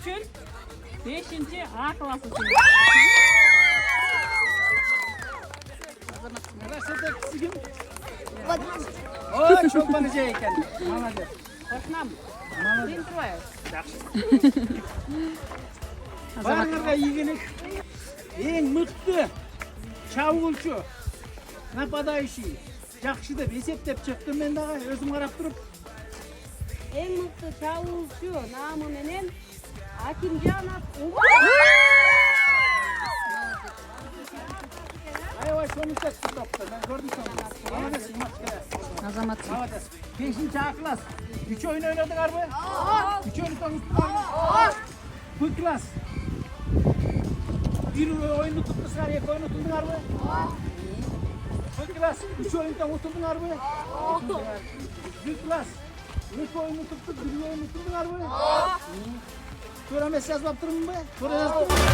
üçün 5. A klasısın. O çok banaca ekan. Молодец. Hoşnam. Молодец. Sen turayız. Barlarga yegenik. Eng mutlu çavulçu. Napadayishi. Yaxshi deb eseplep chiqdim men daga o'zim qarab turib. En mutlu çavulcu namı menen Akimcan Ayva şunu çekti doktor. Ben gördüm sana. Молодец, Azamat. Молодец. 5. A klas. 3 oyun oynadılar mı? 3 oyunu tanıttılar mı? Bu klas. Bir oyunu tutmuşlar, 2 oyunu tuttular mı? Bu klas. 3 oyundan tuttular mı? Bir klas. 2 oyunu tuttuk, 1 oyunu tuttular mı? Sonra mesaj yazıp durun mu? Sonra yazıp durun mu?